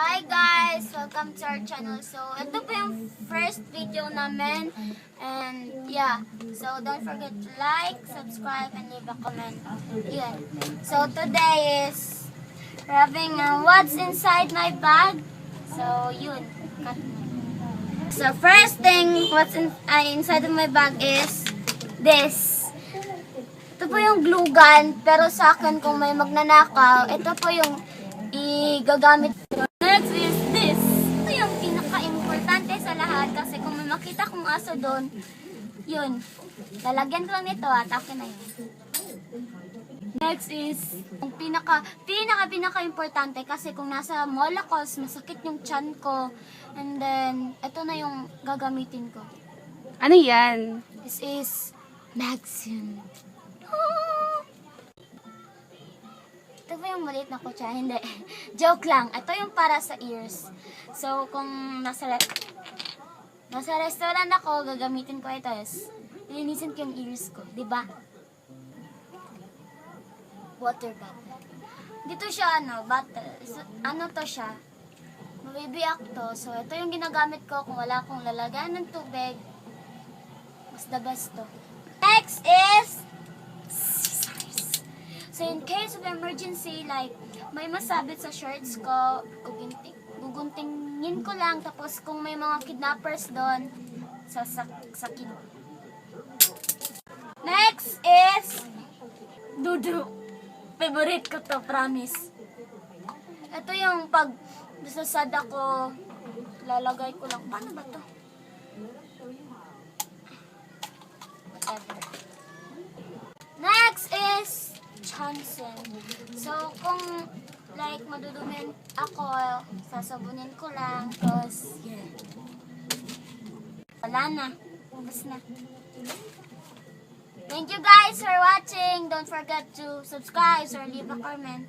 Hi guys! Welcome to our channel. So, ito po yung first video namin. And yeah, so don't forget to like, subscribe, and leave a comment. Yun. So, today is we're having what's inside my bag. So, yun. Cut mo. So, first thing, what's inside of my bag is this. Ito po yung glue gun, pero sa akin kung may magnanakaw, ito po yung igagamit ko. Next is this. Ito yung pinaka-importante sa lahat kasi kung may makita kong aso doon, yun. Lalagyan ko lang nito at akin na yun. Next is yung pinaka-importante kasi kung nasa mall ako, masakit yung tiyan ko. And then, ito na yung gagamitin ko. Ano yan? This is Maxim. Ito po yung maliit na kutsa. Hindi. Joke lang. Ito yung para sa ears. So, kung nasa restaurant ako, gagamitin ko ito. Lilinisin ko yung ears ko. Diba? Water bottle. Dito siya, bottle. So, ano to siya? Mabibiyak to. So, ito yung ginagamit ko kung wala akong lalagyan ng tubig. Mas the best to. Next is scissors. So, in case of emergency, like, may masabit sa shorts ko, guguntingin ko lang, tapos kung may mga kidnappers doon, sasakin. Next is dudu. Favorite ko to, promise. Ito yung pag nasasad ako, lalagay ko lang. Paano ba to? Whatever. Next is Johnson. So, kung like madudumin ako, sasabunin ko lang. Tapos, yeah. Wala na. Ubus na. Thank you guys for watching. Don't forget to subscribe or leave a comment.